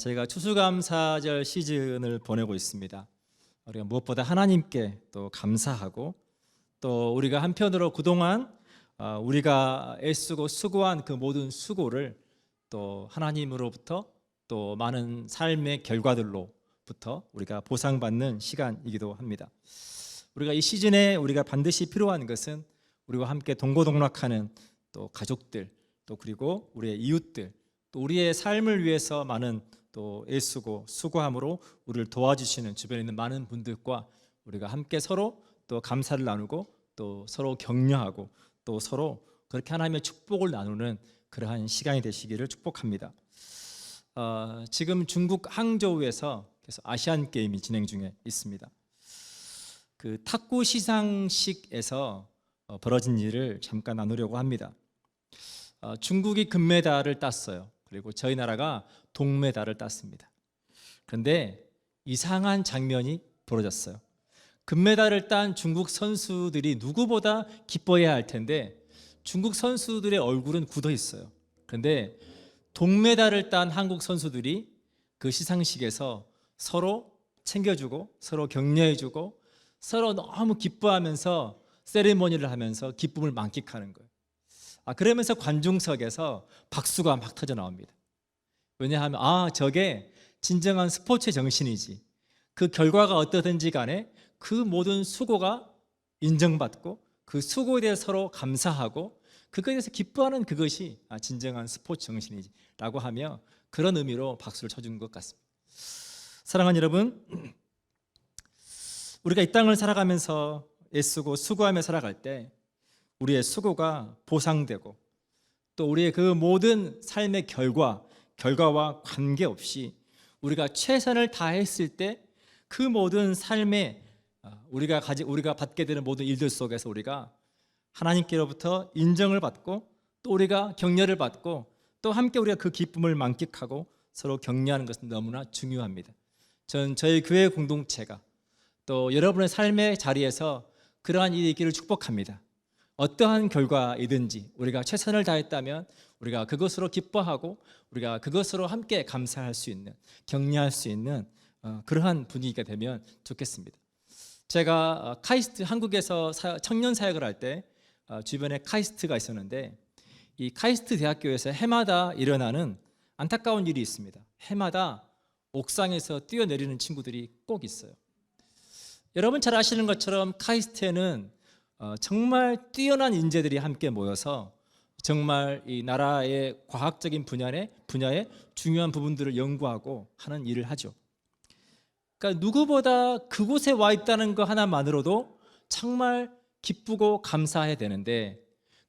저희가 추수감사절 시즌을 보내고 있습니다. 우리가 무엇보다 하나님께 또 감사하고 또 우리가 한편으로 그동안 우리가 애쓰고 수고한 그 모든 수고를 또 하나님으로부터 또 많은 삶의 결과들로부터 우리가 보상받는 시간이기도 합니다. 우리가 이 시즌에 우리가 반드시 필요한 것은 우리와 함께 동고동락하는 또 가족들, 또 그리고 우리의 이웃들, 또 우리의 삶을 위해서 많은 또 애쓰고 수고함으로 우리를 도와주시는 주변에 있는 많은 분들과 우리가 함께 서로 또 감사를 나누고 또 서로 격려하고 또 서로 그렇게 하나님의 축복을 나누는 그러한 시간이 되시기를 축복합니다. 지금 중국 항저우에서 계속 아시안 게임이 진행 중에 있습니다. 그 탁구 시상식에서 벌어진 일을 잠깐 나누려고 합니다. 중국이 금메달을 땄어요. 그리고 저희 나라가 동메달을 땄습니다. 그런데 이상한 장면이 벌어졌어요. 금메달을 딴 중국 선수들이 누구보다 기뻐해야 할 텐데 중국 선수들의 얼굴은 굳어 있어요. 그런데 동메달을 딴 한국 선수들이 그 시상식에서 서로 챙겨주고 서로 격려해주고 서로 너무 기뻐하면서 세리머니를 하면서 기쁨을 만끽하는 거예요. 그러면서 관중석에서 박수가 막 터져 나옵니다. 왜냐하면 저게 진정한 스포츠의 정신이지. 그 결과가 어떠든지 간에 그 모든 수고가 인정받고 그 수고에 대해 서로 감사하고 그거에 대해서 기뻐하는 그것이 진정한 스포츠 정신이지 라고 하며 그런 의미로 박수를 쳐준 것 같습니다. 사랑하는 여러분, 우리가 이 땅을 살아가면서 애쓰고 수고하며 살아갈 때 우리의 수고가 보상되고 또 우리의 그 모든 삶의 결과와 관계없이 우리가 최선을 다했을 때 그 모든 삶의 우리가 받게 되는 모든 일들 속에서 우리가 하나님께로부터 인정을 받고 또 우리가 격려를 받고 또 함께 우리가 그 기쁨을 만끽하고 서로 격려하는 것은 너무나 중요합니다. 저희 교회 공동체가 또 여러분의 삶의 자리에서 그러한 일이 있기를 축복합니다. 어떠한 결과이든지 우리가 최선을 다했다면 우리가 그것으로 기뻐하고 우리가 그것으로 함께 감사할 수 있는, 격려할 수 있는 그러한 분위기가 되면 좋겠습니다. 제가 카이스트 한국에서 청년 사역을 할 때 주변에 카이스트가 있었는데 이 카이스트 대학교에서 해마다 일어나는 안타까운 일이 있습니다. 해마다 옥상에서 뛰어내리는 친구들이 꼭 있어요. 여러분 잘 아시는 것처럼 카이스트에는 정말 뛰어난 인재들이 함께 모여서 정말 이 나라의 과학적인 분야의 중요한 부분들을 연구하고 하는 일을 하죠. 그러니까 누구보다 그곳에 와 있다는 것 하나만으로도 정말 기쁘고 감사해야 되는데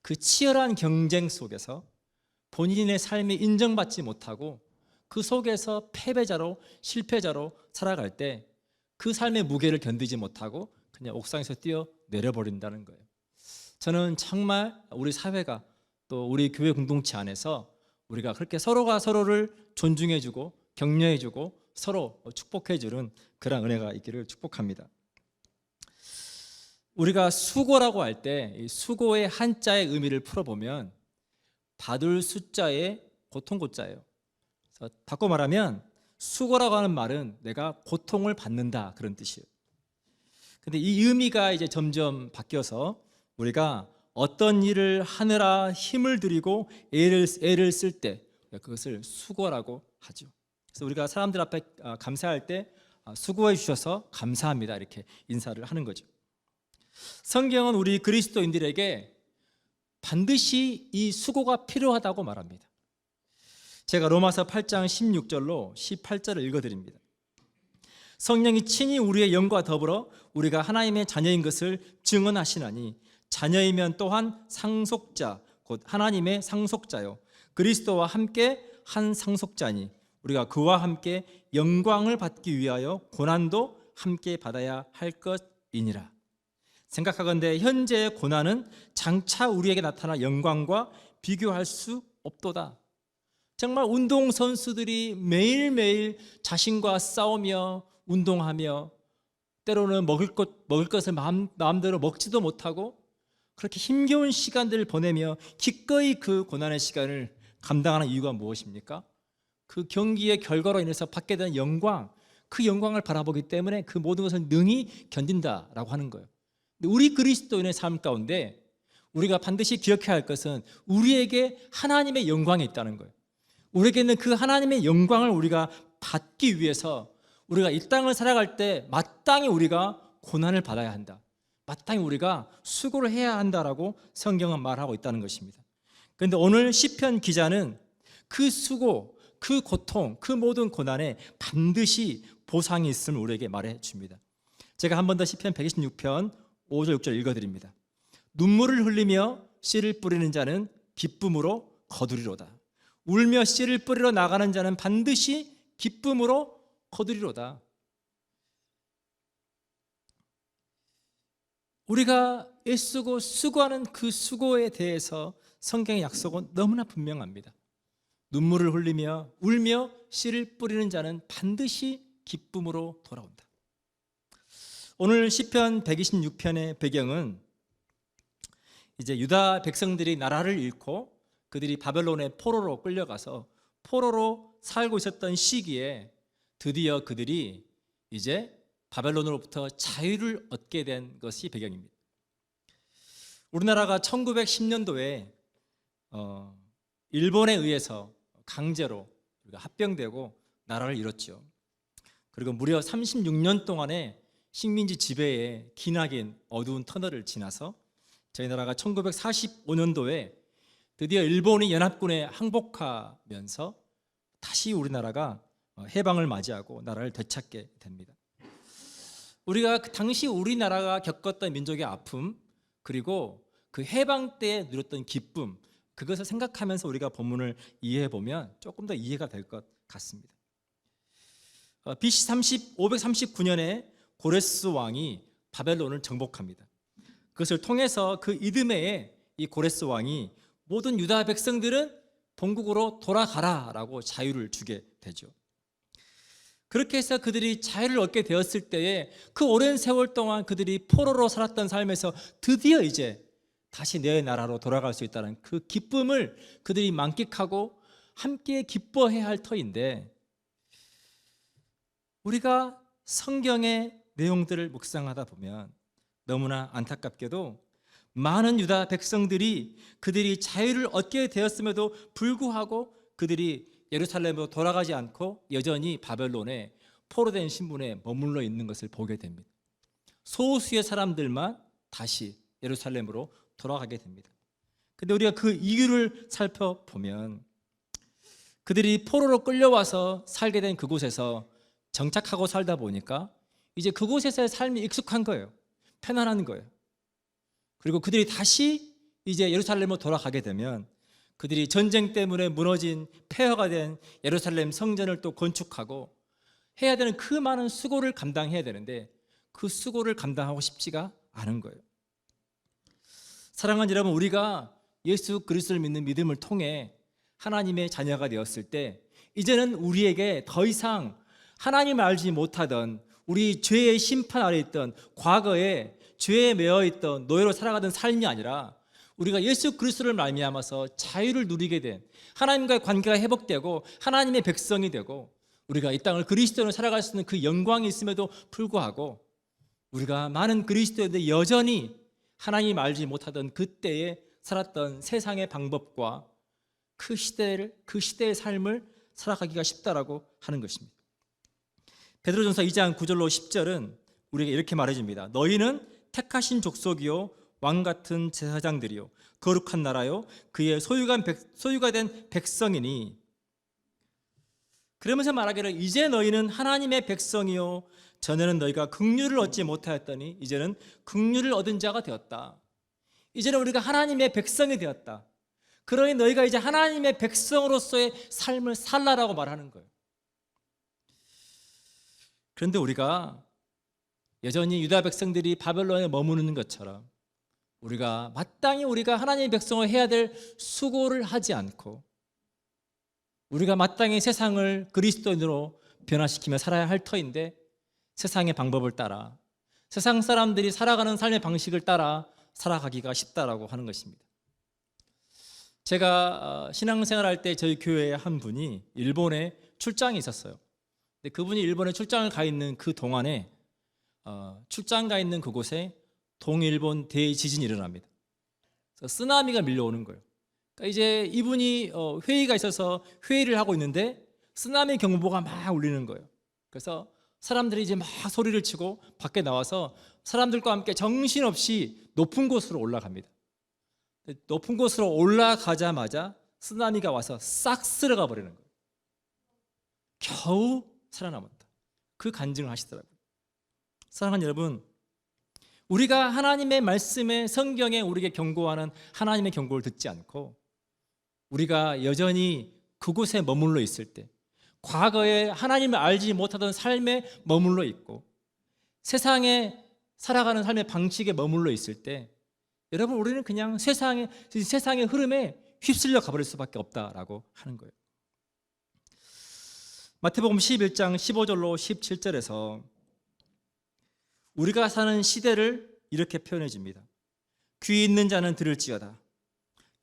그 치열한 경쟁 속에서 본인의 삶이 인정받지 못하고 그 속에서 패배자로 실패자로 살아갈 때 그 삶의 무게를 견디지 못하고 그냥 옥상에서 뛰어 내려버린다는 거예요. 저는 정말 우리 사회가 또 우리 교회 공동체 안에서 우리가 그렇게 서로가 서로를 존중해주고 격려해주고 서로 축복해주는 그런 은혜가 있기를 축복합니다. 우리가 수고라고 할 때 이 수고의 한자의 의미를 풀어보면 받을 숫자의 고통고자예요. 그래서 바꿔 말하면 수고라고 하는 말은 내가 고통을 받는다 그런 뜻이에요. 근데 이 의미가 이제 점점 바뀌어서 우리가 어떤 일을 하느라 힘을 들이고 애를 쓸 때 그것을 수고라고 하죠. 그래서 우리가 사람들 앞에 감사할 때 수고해 주셔서 감사합니다 이렇게 인사를 하는 거죠. 성경은 우리 그리스도인들에게 반드시 이 수고가 필요하다고 말합니다. 제가 로마서 8장 16절로 18절을 읽어드립니다. 성령이 친히 우리의 영과 더불어 우리가 하나님의 자녀인 것을 증언하시나니 자녀이면 또한 상속자 곧 하나님의 상속자요 그리스도와 함께 한 상속자니 우리가 그와 함께 영광을 받기 위하여 고난도 함께 받아야 할 것이니라. 생각하건대 현재의 고난은 장차 우리에게 나타날 영광과 비교할 수 없도다. 정말 운동선수들이 매일매일 자신과 싸우며 운동하며 때로는 먹을 것을 마음대로 먹지도 못하고 그렇게 힘겨운 시간들을 보내며 기꺼이 그 고난의 시간을 감당하는 이유가 무엇입니까? 그 경기의 결과로 인해서 받게 되는 영광, 그 영광을 바라보기 때문에 그 모든 것을 능히 견딘다라고 하는 거예요. 근데 우리 그리스도인의 삶 가운데 우리가 반드시 기억해야 할 것은 우리에게 하나님의 영광이 있다는 거예요. 우리에게는 그 하나님의 영광을 우리가 받기 위해서 우리가 이 땅을 살아갈 때 마땅히 우리가 고난을 받아야 한다, 마땅히 우리가 수고를 해야 한다라고 성경은 말하고 있다는 것입니다. 그런데 오늘 시편 기자는 그 수고, 그 고통, 그 모든 고난에 반드시 보상이 있음을 우리에게 말해 줍니다. 제가 한 번 더 시편 126편 5절 6절 읽어드립니다. 눈물을 흘리며 씨를 뿌리는 자는 기쁨으로 거두리로다. 울며 씨를 뿌리러 나가는 자는 반드시 기쁨으로 거두리로다. 우리가 애쓰고 수고하는 그 수고에 대해서 성경의 약속은 너무나 분명합니다. 눈물을 흘리며 울며 씨를 뿌리는 자는 반드시 기쁨으로 돌아온다. 오늘 시편 126편의 배경은 이제 유다 백성들이 나라를 잃고 그들이 바벨론의 포로로 끌려가서 포로로 살고 있었던 시기에 드디어 그들이 이제 바벨론으로부터 자유를 얻게 된 것이 배경입니다. 우리나라가 1910년도에 일본에 의해서 강제로 합병되고 나라를 잃었죠. 그리고 무려 36년 동안의 식민지 지배의 기나긴 어두운 터널을 지나서 저희 나라가 1945년도에 드디어 일본이 연합군에 항복하면서 다시 우리나라가 해방을 맞이하고 나라를 되찾게 됩니다. 우리가 그 당시 우리나라가 겪었던 민족의 아픔, 그리고 그 해방 때에 누렸던 기쁨, 그것을 생각하면서 우리가 본문을 이해해 보면 조금 더 이해가 될 것 같습니다. BC 539년에 고레스 왕이 바벨론을 정복합니다. 그것을 통해서 그 이듬해에 이 고레스 왕이 모든 유다 백성들은 본국으로 돌아가라라고 자유를 주게 되죠. 그렇게 해서 그들이 자유를 얻게 되었을 때에 그 오랜 세월 동안 그들이 포로로 살았던 삶에서 드디어 이제 다시 내 나라로 돌아갈 수 있다는 그 기쁨을 그들이 만끽하고 함께 기뻐해야 할 터인데, 우리가 성경의 내용들을 묵상하다 보면 너무나 안타깝게도 많은 유다 백성들이 그들이 자유를 얻게 되었음에도 불구하고 그들이 예루살렘으로 돌아가지 않고 여전히 바벨론에 포로된 신분에 머물러 있는 것을 보게 됩니다. 소수의 사람들만 다시 예루살렘으로 돌아가게 됩니다. 근데 우리가 그 이유를 살펴보면 그들이 포로로 끌려와서 살게 된 그곳에서 정착하고 살다 보니까 이제 그곳에서의 삶이 익숙한 거예요. 편안한 거예요. 그리고 그들이 다시 이제 예루살렘으로 돌아가게 되면 그들이 전쟁 때문에 무너진 폐허가 된 예루살렘 성전을 또 건축하고 해야 되는 그 많은 수고를 감당해야 되는데 그 수고를 감당하고 싶지가 않은 거예요. 사랑하는 여러분, 우리가 예수 그리스도를 믿는 믿음을 통해 하나님의 자녀가 되었을 때 이제는 우리에게 더 이상 하나님을 알지 못하던 우리 죄의 심판 아래 있던 과거에 죄에 매여 있던 노예로 살아가던 삶이 아니라 우리가 예수 그리스도를 말미암아서 자유를 누리게 된 하나님과의 관계가 회복되고 하나님의 백성이 되고 우리가 이 땅을 그리스도로 살아갈 수 있는 그 영광이 있음에도 불구하고 우리가 많은 그리스도인들이 여전히 하나님 알지 못하던 그때에 살았던 세상의 방법과 그 시대의 삶을 살아가기가 쉽다라고 하는 것입니다. 베드로전서 2장 9절로 10절은 우리에게 이렇게 말해줍니다. 너희는 택하신 족속이요 왕같은 제사장들이요 거룩한 나라요 그의 소유가 된 백성이니, 그러면서 말하기를 이제 너희는 하나님의 백성이요 전에는 너희가 긍휼을 얻지 못하였더니 이제는 긍휼을 얻은 자가 되었다. 이제는 우리가 하나님의 백성이 되었다. 그러니 너희가 이제 하나님의 백성으로서의 삶을 살라라고 말하는 거예요. 그런데 우리가 여전히 유다 백성들이 바벨론에 머무는 것처럼 우리가 마땅히 우리가 하나님의 백성을 해야 될 수고를 하지 않고 우리가 마땅히 세상을 그리스도인으로 변화시키며 살아야 할 터인데 세상의 방법을 따라 세상 사람들이 살아가는 삶의 방식을 따라 살아가기가 쉽다라고 하는 것입니다. 제가 신앙생활할 때 저희 교회에 한 분이 일본에 출장이 있었어요. 근데 그분이 일본에 출장을 가 있는 그 동안에 출장 가 있는 그곳에 동일본 대지진이 일어납니다. 그래서 쓰나미가 밀려오는 거예요. 그러니까 이제 이분이 회의가 있어서 회의를 하고 있는데 쓰나미 경보가 막 울리는 거예요. 그래서 사람들이 이제 막 소리를 치고 밖에 나와서 사람들과 함께 정신없이 높은 곳으로 올라갑니다. 높은 곳으로 올라가자마자 쓰나미가 와서 싹 쓸어가 버리는 거예요. 겨우 살아남았다. 그 간증을 하시더라고요. 사랑하는 여러분, 우리가 하나님의 말씀에, 성경에 우리에게 경고하는 하나님의 경고를 듣지 않고 우리가 여전히 그곳에 머물러 있을 때, 과거에 하나님을 알지 못하던 삶에 머물러 있고 세상에 살아가는 삶의 방식에 머물러 있을 때, 여러분, 우리는 그냥 세상의 흐름에 휩쓸려 가버릴 수밖에 없다라고 하는 거예요. 마태복음 11장 15절로 17절에서 우리가 사는 시대를 이렇게 표현해 줍니다. 귀 있는 자는 들을지어다.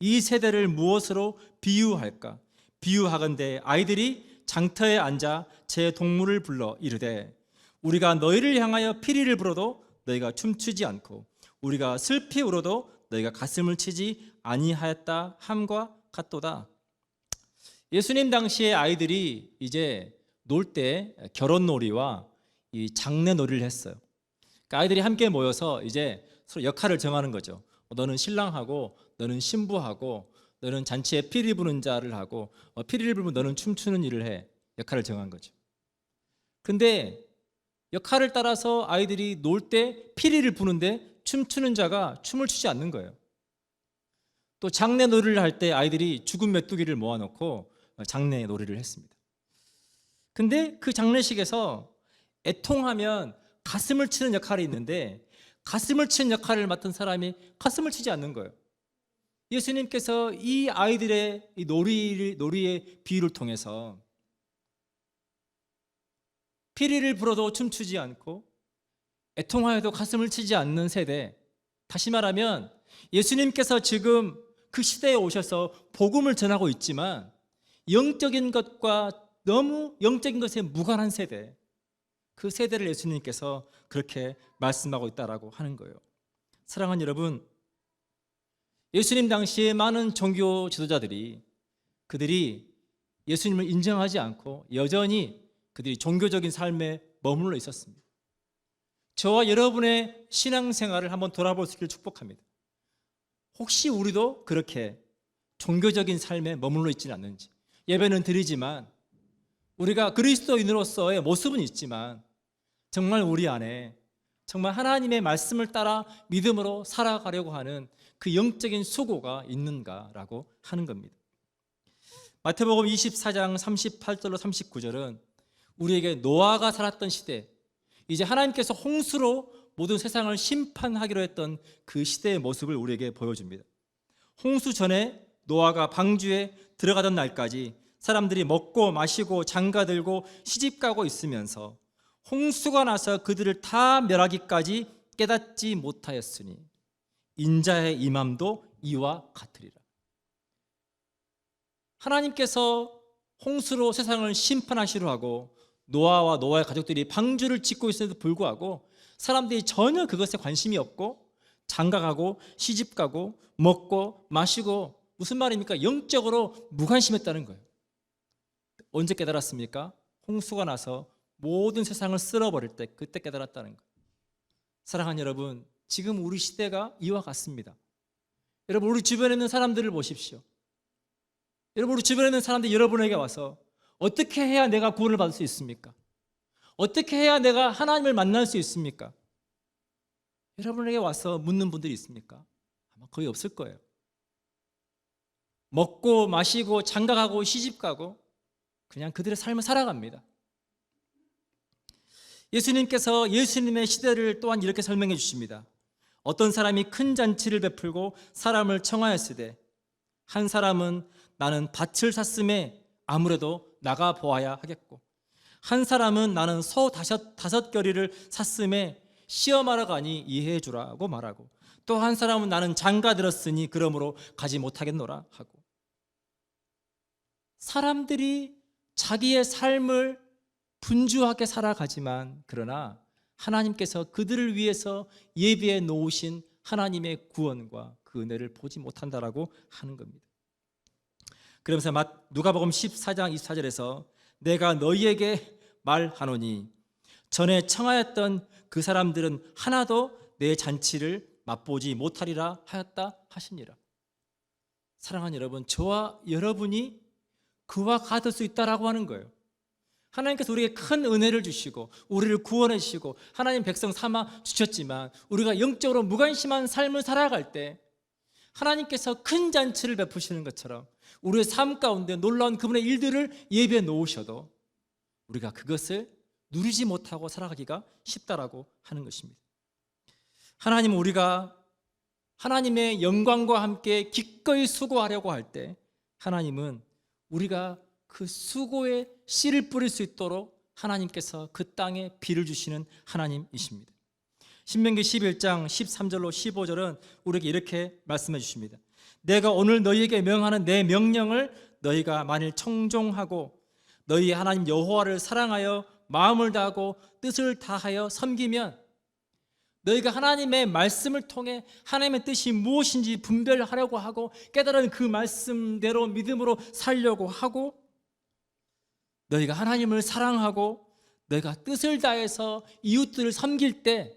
이 세대를 무엇으로 비유할까? 비유하건대 아이들이 장터에 앉아 제 동물을 불러 이르되 우리가 너희를 향하여 피리를 불어도 너희가 춤추지 않고 우리가 슬피 울어도 너희가 가슴을 치지 아니하였다 함과 같도다. 예수님 당시에 아이들이 이제 놀 때 결혼놀이와 이 장례놀이를 했어요. 그러니까 아이들이 함께 모여서 이제 서로 역할을 정하는 거죠. 너는 신랑하고 너는 신부하고 너는 잔치에 피리 부는 자를 하고 피리를 불면 너는 춤추는 일을 해. 역할을 정한 거죠. 근데 역할을 따라서 아이들이 놀 때 피리를 부는데 춤추는 자가 춤을 추지 않는 거예요. 또 장례놀이를 할 때 아이들이 죽은 메뚜기를 모아놓고 장례놀이를 했습니다. 근데 그 장례식에서 애통하면 가슴을 치는 역할이 있는데 가슴을 치는 역할을 맡은 사람이 가슴을 치지 않는 거예요. 예수님께서 이 아이들의 이 놀이의 비유를 통해서 피리를 불어도 춤추지 않고 애통하여도 가슴을 치지 않는 세대, 다시 말하면 예수님께서 지금 그 시대에 오셔서 복음을 전하고 있지만 영적인 것과 너무 영적인 것에 무관한 세대, 그 세대를 예수님께서 그렇게 말씀하고 있다라고 하는 거예요. 사랑하는 여러분, 예수님 당시에 많은 종교 지도자들이 그들이 예수님을 인정하지 않고 여전히 그들이 종교적인 삶에 머물러 있었습니다. 저와 여러분의 신앙생활을 한번 돌아볼 수 있기를 축복합니다. 혹시 우리도 그렇게 종교적인 삶에 머물러 있지는 않는지. 예배는 드리지만 우리가 그리스도인으로서의 모습은 있지만 정말 우리 안에 정말 하나님의 말씀을 따라 믿음으로 살아가려고 하는 그 영적인 수고가 있는가라고 하는 겁니다. 마태복음 24장 38절로 39절은 우리에게 노아가 살았던 시대, 이제 하나님께서 홍수로 모든 세상을 심판하기로 했던 그 시대의 모습을 우리에게 보여줍니다. 홍수 전에 노아가 방주에 들어가던 날까지 사람들이 먹고 마시고 장가들고 시집가고 있으면서 홍수가 나서 그들을 다 멸하기까지 깨닫지 못하였으니 인자의 임함도 이와 같으리라. 하나님께서 홍수로 세상을 심판하시려 하고 노아와 노아의 가족들이 방주를 짓고 있음에도 불구하고 사람들이 전혀 그것에 관심이 없고 장가가고 시집가고 먹고 마시고, 무슨 말입니까? 영적으로 무관심했다는 거예요. 언제 깨달았습니까? 홍수가 나서 모든 세상을 쓸어버릴 때, 그때 깨달았다는 거예요. 사랑하는 여러분, 지금 우리 시대가 이와 같습니다. 여러분, 우리 주변에 있는 사람들을 보십시오. 여러분, 우리 주변에 있는 사람들이 여러분에게 와서 어떻게 해야 내가 구원을 받을 수 있습니까? 어떻게 해야 내가 하나님을 만날 수 있습니까? 여러분에게 와서 묻는 분들이 있습니까? 아마 거의 없을 거예요. 먹고 마시고 장가가고 시집가고 그냥 그들의 삶을 살아갑니다. 예수님께서 예수님의 시대를 또한 이렇게 설명해 주십니다. 어떤 사람이 큰 잔치를 베풀고 사람을 청하였으되 한 사람은 나는 밭을 샀음에 아무래도 나가 보아야 하겠고, 한 사람은 나는 소 다섯 겨리를 샀음에 시험하러 가니 이해해 주라고 말하고, 또 한 사람은 나는 장가 들었으니 그러므로 가지 못하겠노라 하고, 사람들이 자기의 삶을 분주하게 살아가지만 그러나 하나님께서 그들을 위해서 예비해 놓으신 하나님의 구원과 그 은혜를 보지 못한다라고 하는 겁니다. 그러면서 누가복음 14장 24절에서 내가 너희에게 말하노니 전에 청하였던 그 사람들은 하나도 내 잔치를 맛보지 못하리라 하였다 하시니라. 사랑하는 여러분, 저와 여러분이 그와 같을 수 있다라고 하는 거예요. 하나님께서 우리에게 큰 은혜를 주시고 우리를 구원해 주시고 하나님 백성 삼아 주셨지만 우리가 영적으로 무관심한 삶을 살아갈 때 하나님께서 큰 잔치를 베푸시는 것처럼 우리의 삶 가운데 놀라운 그분의 일들을 예비해 놓으셔도 우리가 그것을 누리지 못하고 살아가기가 쉽다라고 하는 것입니다. 하나님은 우리가 하나님의 영광과 함께 기꺼이 수고하려고 할 때 하나님은 우리가 그 수고에 씨를 뿌릴 수 있도록 하나님께서 그 땅에 비를 주시는 하나님이십니다. 신명기 11장 13절로 15절은 우리에게 이렇게 말씀해 주십니다. 내가 오늘 너희에게 명하는 내 명령을 너희가 만일 청종하고 너희 하나님 여호와를 사랑하여 마음을 다하고 뜻을 다하여 섬기면 너희가 하나님의 말씀을 통해 하나님의 뜻이 무엇인지 분별하려고 하고 깨달은 그 말씀대로 믿음으로 살려고 하고 너희가 하나님을 사랑하고 너희가 뜻을 다해서 이웃들을 섬길 때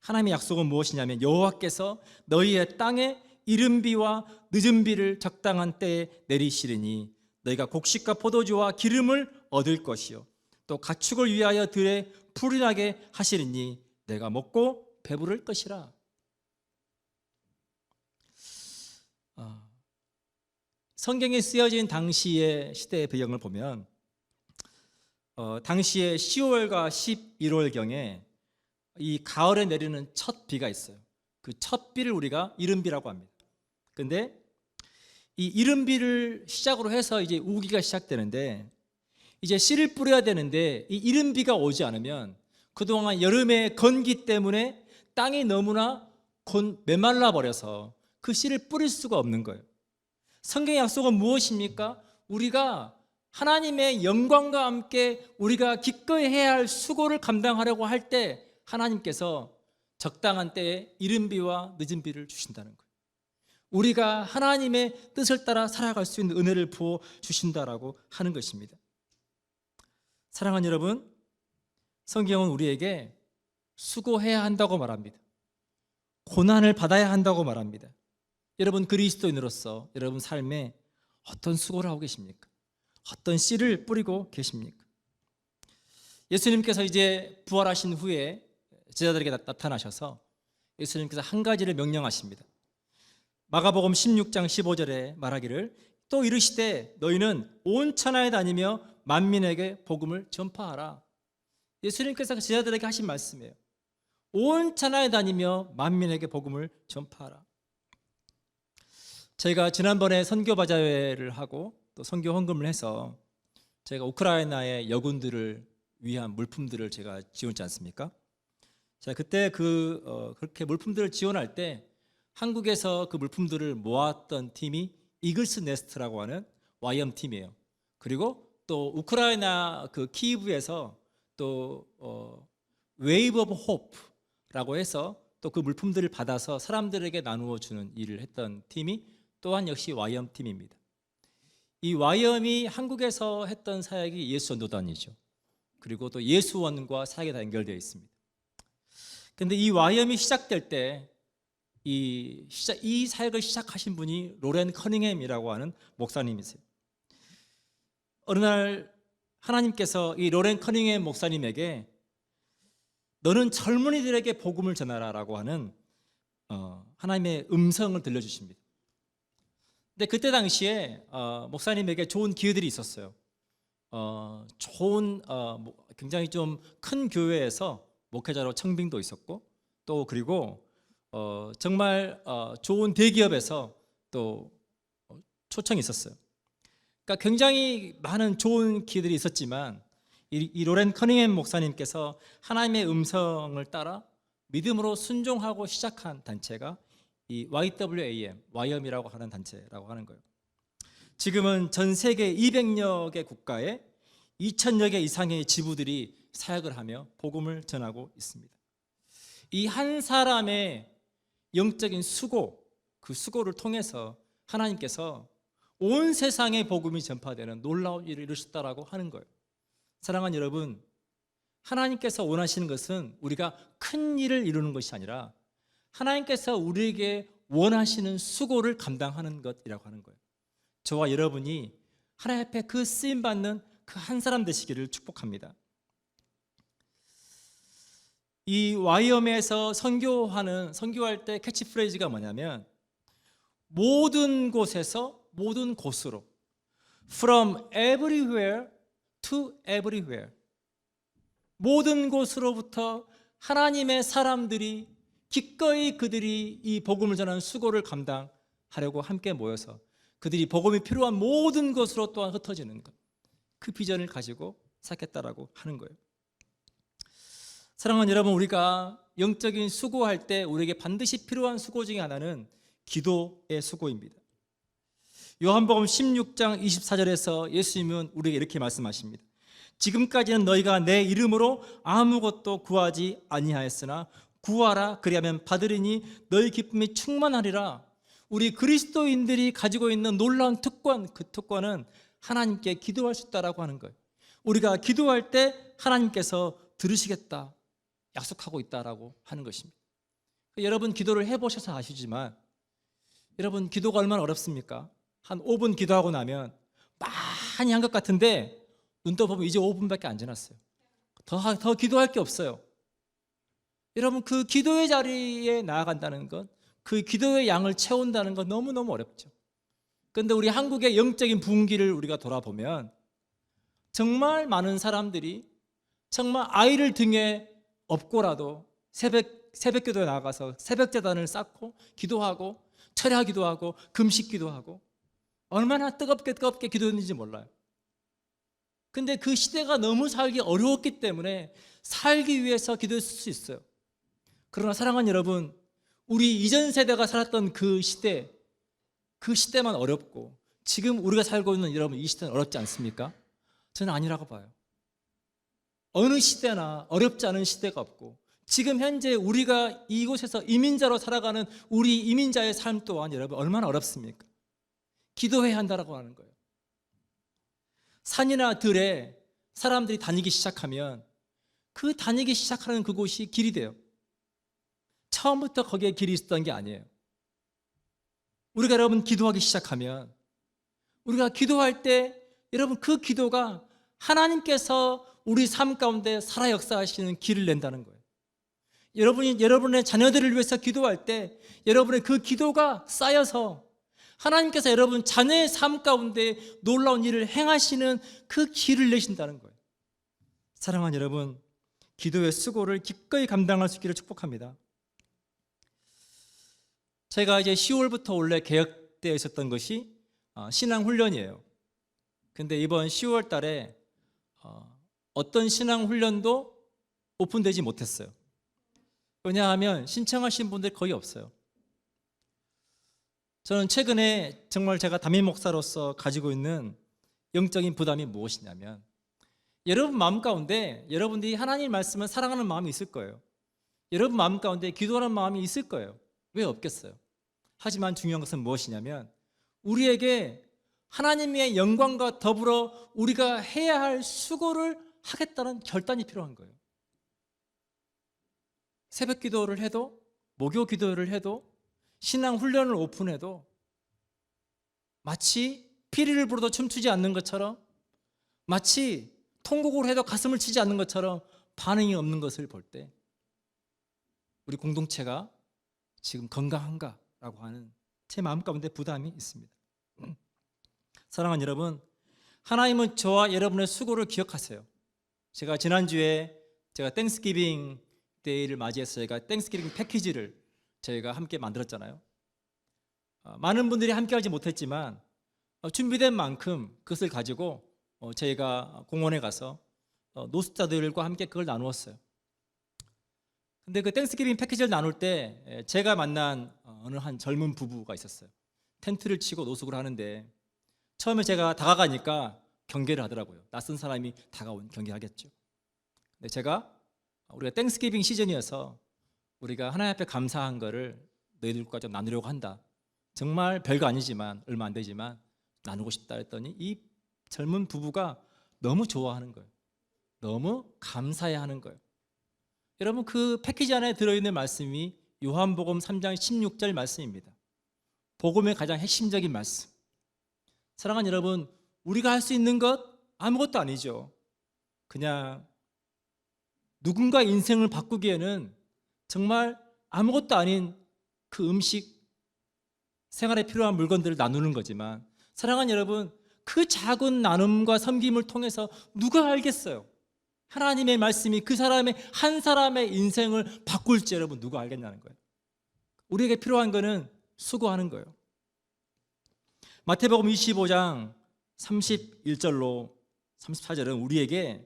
하나님의 약속은 무엇이냐면 여호와께서 너희의 땅에 이른 비와 늦은 비를 적당한 때에 내리시리니 너희가 곡식과 포도주와 기름을 얻을 것이요 또 가축을 위하여 들에 풀이 나게 하시리니 내가 먹고 배부를 것이라. 성경에 쓰여진 당시의 시대의 배경을 보면 당시에 10월과 11월경에 이 가을에 내리는 첫 비가 있어요. 그 첫 비를 우리가 이른비라고 합니다. 근데 이 이른비를 시작으로 해서 이제 우기가 시작되는데 이제 씨를 뿌려야 되는데 이 이른비가 오지 않으면 그동안 여름의 건기 때문에 땅이 너무나 메말라 버려서 그 씨를 뿌릴 수가 없는 거예요. 성경의 약속은 무엇입니까? 우리가 하나님의 영광과 함께 우리가 기꺼이 해야 할 수고를 감당하려고 할 때 하나님께서 적당한 때에 이른 비와 늦은 비를 주신다는 거예요. 우리가 하나님의 뜻을 따라 살아갈 수 있는 은혜를 부어 주신다라고 하는 것입니다. 사랑하는 여러분, 성경은 우리에게 수고해야 한다고 말합니다. 고난을 받아야 한다고 말합니다. 여러분 그리스도인으로서 여러분 삶에 어떤 수고를 하고 계십니까? 어떤 씨를 뿌리고 계십니까? 예수님께서 이제 부활하신 후에 제자들에게 나타나셔서 예수님께서 한 가지를 명령하십니다. 마가복음 16장 15절에 말하기를 또 이르시되 너희는 온 천하에 다니며 만민에게 복음을 전파하라. 예수님께서 제자들에게 하신 말씀이에요. 온 천하에 다니며 만민에게 복음을 전파하라. 저희가 지난번에 선교 바자회를 하고 또 선교 헌금을 해서 제가 우크라이나의 여군들을 위한 물품들을 제가 지원했지 않습니까? 자, 그때 그렇게 물품들을 지원할 때 한국에서 그 물품들을 모았던 팀이 이글스 네스트라고 하는 YM 팀이에요. 그리고 또 우크라이나 그 키이브에서 또 웨이브 오브 호프라고 해서 또 그 물품들을 받아서 사람들에게 나누어 주는 일을 했던 팀이 또한 역시 YM 팀입니다. 이 YM이 한국에서 했던 사역이 예수전도단이죠. 그리고 또 예수원과 사역이 다 연결되어 있습니다. 그런데 이 YM이 시작될 때 이 사역을 시작하신 분이 로렌 커닝햄이라고 하는 목사님이세요. 어느 날 하나님께서 이 로렌 커닝햄 목사님에게 너는 젊은이들에게 복음을 전하라라고 하는 하나님의 음성을 들려주십니다. 근데 그때 당시에 목사님에게 좋은 기회들이 있었어요. 굉장히 좀 큰 교회에서 목회자로 청빙도 있었고 또 그리고 정말 좋은 대기업에서 또 초청이 있었어요. 그러니까 굉장히 많은 좋은 기회들이 있었지만 이 로렌 커닝햄 목사님께서 하나님의 음성을 따라 믿음으로 순종하고 시작한 단체가 이 YWAM, YM이라고 하는 단체라고 하는 거예요. 지금은 전 세계 200여 개 국가에 2,000여 개 이상의 지부들이 사역을 하며 복음을 전하고 있습니다. 이 한 사람의 영적인 수고, 그 수고를 통해서 하나님께서 온 세상에 복음이 전파되는 놀라운 일을 이루셨다라고 하는 거예요. 사랑하는 여러분, 하나님께서 원하시는 것은 우리가 큰 일을 이루는 것이 아니라 하나님께서 우리에게 원하시는 수고를 감당하는 것이라고 하는 거예요. 저와 여러분이 하나님 앞에 그 쓰임받는 그 한 사람 되시기를 축복합니다. 이 YM에서 선교할 때 캐치프레이즈가 뭐냐면 모든 곳에서 모든 곳으로, From everywhere to everywhere, 모든 곳으로부터 하나님의 사람들이 기꺼이 그들이 이 복음을 전하는 수고를 감당하려고 함께 모여서 그들이 복음이 필요한 모든 곳으로 또한 흩어지는 것, 그 비전을 가지고 시작했다라고 하는 거예요. 사랑하는 여러분, 우리가 영적인 수고할 때 우리에게 반드시 필요한 수고 중에 하나는 기도의 수고입니다. 요한복음 16장 24절에서 예수님은 우리에게 이렇게 말씀하십니다. 지금까지는 너희가 내 이름으로 아무것도 구하지 아니하였으나 구하라, 그리하면 받으리니 너희 기쁨이 충만하리라. 우리 그리스도인들이 가지고 있는 놀라운 특권, 그 특권은 하나님께 기도할 수 있다라고 하는 거예요. 우리가 기도할 때 하나님께서 들으시겠다 약속하고 있다라고 하는 것입니다. 여러분 기도를 해보셔서 아시지만 여러분 기도가 얼마나 어렵습니까? 한 5분 기도하고 나면 많이 한 것 같은데 눈 떠보면 이제 5분밖에 안 지났어요. 더 기도할 게 없어요. 여러분 그 기도의 자리에 나아간다는 것, 그 기도의 양을 채운다는 건 너무너무 어렵죠. 그런데 우리 한국의 영적인 부흥기를 우리가 돌아보면 정말 많은 사람들이 정말 아이를 등에 업고라도 새벽 기도에 나가서 새벽 제단을 쌓고 기도하고 철야 기도하고 금식 기도하고 얼마나 뜨겁게 기도했는지 몰라요. 근데 그 시대가 너무 살기 어려웠기 때문에 살기 위해서 기도했을 수 있어요. 그러나 사랑하는 여러분, 우리 이전 세대가 살았던 그 시대만 어렵고 지금 우리가 살고 있는 여러분 이 시대는 어렵지 않습니까? 저는 아니라고 봐요. 어느 시대나 어렵지 않은 시대가 없고 지금 현재 우리가 이곳에서 이민자로 살아가는 우리 이민자의 삶 또한 여러분 얼마나 어렵습니까? 기도해야 한다라고 하는 거예요. 산이나 들에 사람들이 다니기 시작하면 그 다니기 시작하는 그곳이 길이 돼요. 처음부터 거기에 길이 있었던 게 아니에요. 우리가 여러분 기도하기 시작하면 우리가 기도할 때 여러분 그 기도가 하나님께서 우리 삶 가운데 살아 역사하시는 길을 낸다는 거예요. 여러분이 여러분의 자녀들을 위해서 기도할 때 여러분의 그 기도가 쌓여서 하나님께서 여러분 자녀의 삶 가운데 놀라운 일을 행하시는 그 길을 내신다는 거예요. 사랑하는 여러분, 기도의 수고를 기꺼이 감당할 수 있기를 축복합니다. 제가 이제 10월부터 원래 계획되어 있었던 것이 신앙훈련이에요. 근데 이번 10월 달에 어떤 신앙훈련도 오픈되지 못했어요. 왜냐하면 신청하신 분들이 거의 없어요. 저는 최근에 정말 제가 담임 목사로서 가지고 있는 영적인 부담이 무엇이냐면 여러분 마음 가운데 여러분들이 하나님 말씀을 사랑하는 마음이 있을 거예요. 여러분 마음 가운데 기도하는 마음이 있을 거예요. 왜 없겠어요? 하지만 중요한 것은 무엇이냐면 우리에게 하나님의 영광과 더불어 우리가 해야 할 수고를 하겠다는 결단이 필요한 거예요. 새벽 기도를 해도 목요 기도를 해도 신앙 훈련을 오픈해도 마치 피리를 불어도 춤추지 않는 것처럼 마치 통곡을 해도 가슴을 치지 않는 것처럼 반응이 없는 것을 볼 때 우리 공동체가 지금 건강한가라고 하는 제 마음 가운데 부담이 있습니다. 사랑하는 여러분, 하나님은 저와 여러분의 수고를 기억하세요. 제가 지난주에 제가 땡스기빙 데이를 맞이해서 저희가 땡스기빙 패키지를 저희가 함께 만들었잖아요. 많은 분들이 함께 하지 못했지만 준비된 만큼 그것을 가지고 저희가 공원에 가서 노숙자들과 함께 그걸 나누었어요. 근데 그 땡스기빙 패키지를 나눌 때 제가 만난 어느 한 젊은 부부가 있었어요. 텐트를 치고 노숙을 하는데 처음에 제가 다가가니까 경계를 하더라고요. 낯선 사람이 다가온 경계하겠죠. 근데 제가 우리가 땡스기빙 시즌이어서 우리가 하나님 앞에 감사한 거를 너희들과 좀 나누려고 한다. 정말 별거 아니지만 얼마 안 되지만 나누고 싶다 했더니 이 젊은 부부가 너무 좋아하는 거예요. 너무 감사해하는 거예요. 여러분, 그 패키지 안에 들어있는 말씀이 요한복음 3장 16절 말씀입니다. 복음의 가장 핵심적인 말씀. 사랑하는 여러분, 우리가 할 수 있는 것 아무것도 아니죠. 그냥 누군가 인생을 바꾸기에는 정말 아무것도 아닌 그 음식, 생활에 필요한 물건들을 나누는 거지만, 사랑하는 여러분, 그 작은 나눔과 섬김을 통해서 누가 알겠어요? 하나님의 말씀이 그 사람의 한 사람의 인생을 바꿀지 여러분 누가 알겠냐는 거예요. 우리에게 필요한 거는 수고하는 거예요. 마태복음 25장 31절로 34절은 우리에게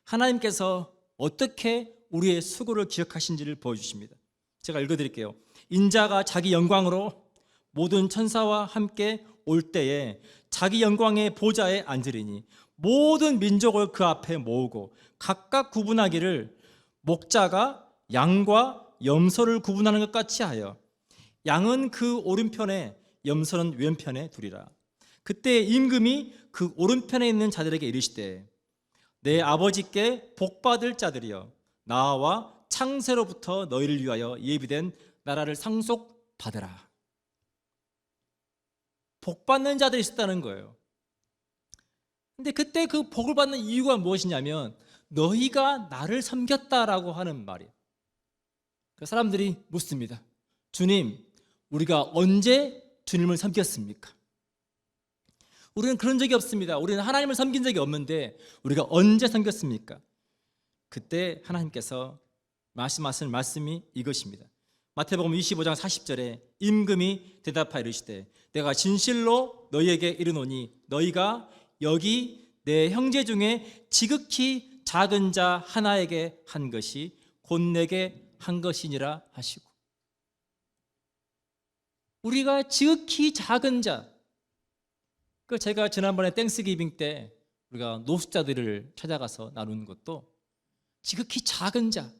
하나님께서 어떻게 우리의 수고를 기억하신지를 보여주십니다. 제가 읽어드릴게요. 인자가 자기 영광으로 모든 천사와 함께 올 때에 자기 영광의 보좌에 앉으리니 모든 민족을 그 앞에 모으고 각각 구분하기를 목자가 양과 염소를 구분하는 것 같이 하여 양은 그 오른편에 염소는 왼편에 두리라. 그때 임금이 그 오른편에 있는 자들에게 이르시되 내 아버지께 복받을 자들이여 나와 창세로부터 너희를 위하여 예비된 나라를 상속받으라. 복받는 자들이 있었다는 거예요. 근데 그때 그 복을 받는 이유가 무엇이냐면 너희가 나를 섬겼다라고 하는 말이에요. 그래서 사람들이 묻습니다. 주님, 우리가 언제 주님을 섬겼습니까? 우리는 그런 적이 없습니다. 우리는 하나님을 섬긴 적이 없는데 우리가 언제 섬겼습니까? 그때 하나님께서 말씀하신 말씀이 이것입니다. 마태복음 25장 40절에 임금이 대답하여 이르시되 내가 진실로 너희에게 이르노니 너희가 여기 내 형제 중에 지극히 작은 자 하나에게 한 것이 곧 내게 한 것이니라 하시고, 우리가 지극히 작은 자, 그 제가 지난번에 땡스기빙 때 우리가 노숙자들을 찾아가서 나누는 것도 지극히 작은 자,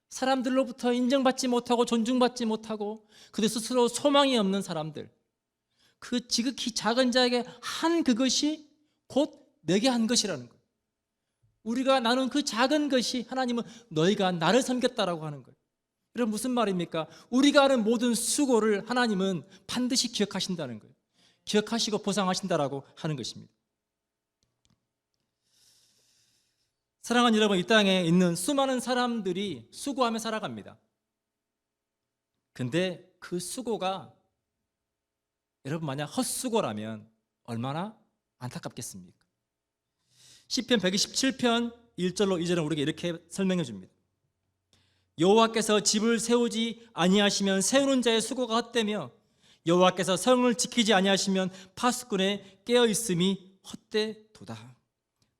사람들로부터 인정받지 못하고 존중받지 못하고 그들 스스로 소망이 없는 사람들, 그 지극히 작은 자에게 한 그것이 곧 내게 한 것이라는 거예요. 우리가 나눈 그 작은 것이 하나님은 너희가 나를 섬겼다라고 하는 거예요. 이런 무슨 말입니까? 우리가 하는 모든 수고를 하나님은 반드시 기억하신다는 거예요. 기억하시고 보상하신다라고 하는 것입니다. 사랑하는 여러분, 이 땅에 있는 수많은 사람들이 수고하며 살아갑니다. 근데 그 수고가 여러분 만약 헛수고라면 얼마나 안타깝겠습니까? 시편 127편 1절로 2절은 우리에게 이렇게 설명해 줍니다. 여호와께서 집을 세우지 아니하시면 세우는 자의 수고가 헛되며 여호와께서 성을 지키지 아니하시면 파수꾼의 깨어있음이 헛되도다.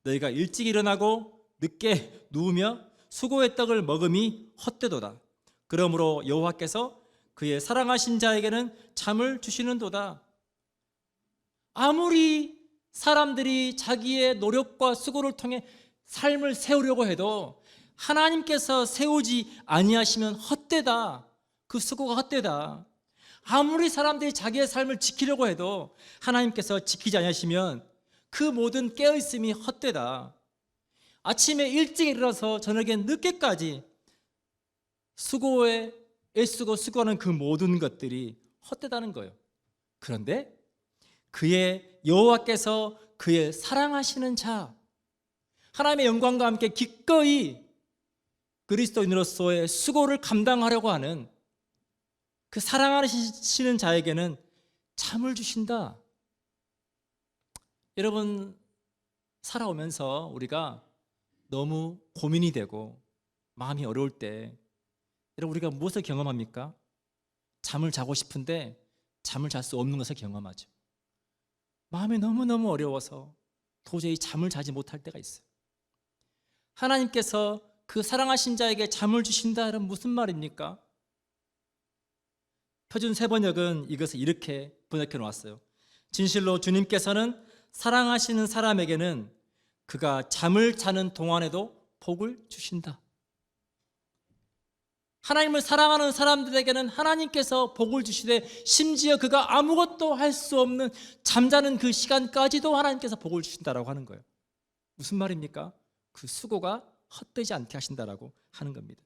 너희가 일찍 일어나고 늦게 누우며 수고의 떡을 먹음이 헛되도다. 그러므로 여호와께서 그의 사랑하신 자에게는 잠을 주시는도다. 아무리 사람들이 자기의 노력과 수고를 통해 삶을 세우려고 해도 하나님께서 세우지 아니하시면 헛되다. 그 수고가 헛되다. 아무리 사람들이 자기의 삶을 지키려고 해도 하나님께서 지키지 아니하시면 그 모든 깨어있음이 헛되다. 아침에 일찍 일어나서 저녁에 늦게까지 수고에 애쓰고 수고하는 그 모든 것들이 헛되다는 거예요. 그런데 그의 여호와께서 그의 사랑하시는 자, 하나님의 영광과 함께 기꺼이 그리스도인으로서의 수고를 감당하려고 하는 그 사랑하시는 자에게는 잠을 주신다. 여러분, 살아오면서 우리가 너무 고민이 되고 마음이 어려울 때 여러분 우리가 무엇을 경험합니까? 잠을 자고 싶은데 잠을 잘 수 없는 것을 경험하죠. 마음이 너무너무 어려워서 도저히 잠을 자지 못할 때가 있어요. 하나님께서 그 사랑하신 자에게 잠을 주신다는 무슨 말입니까? 표준 세번역은 이것을 이렇게 번역해 놓았어요. 진실로 주님께서는 사랑하시는 사람에게는 그가 잠을 자는 동안에도 복을 주신다. 하나님을 사랑하는 사람들에게는 하나님께서 복을 주시되 심지어 그가 아무것도 할 수 없는 잠자는 그 시간까지도 하나님께서 복을 주신다라고 하는 거예요. 무슨 말입니까? 그 수고가 헛되지 않게 하신다라고 하는 겁니다.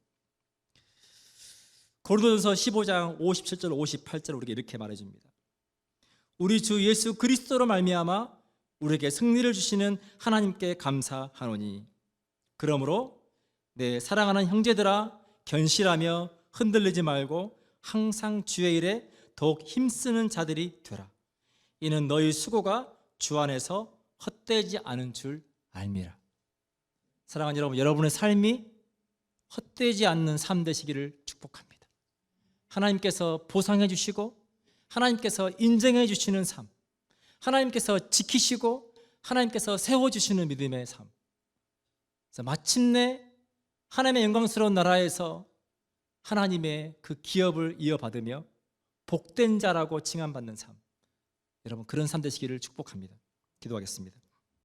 고린도전서 15장 57절 58절 우리에게 이렇게 말해줍니다. 우리 주 예수 그리스도로 말미암아 우리에게 승리를 주시는 하나님께 감사하노니 그러므로 내 사랑하는 형제들아 견실하며 흔들리지 말고 항상 주의 일에 더욱 힘쓰는 자들이 되라. 이는 너희 수고가 주 안에서 헛되지 않은 줄 알미라. 사랑하는 여러분, 여러분의 삶이 헛되지 않는 삶 되시기를 축복합니다. 하나님께서 보상해 주시고 하나님께서 인정해 주시는 삶, 하나님께서 지키시고 하나님께서 세워주시는 믿음의 삶, 그래서 마침내 하나님의 영광스러운 나라에서 하나님의 그 기업을 이어받으며 복된 자라고 칭함받는 삶, 여러분 그런 삶 되시기를 축복합니다. 기도하겠습니다.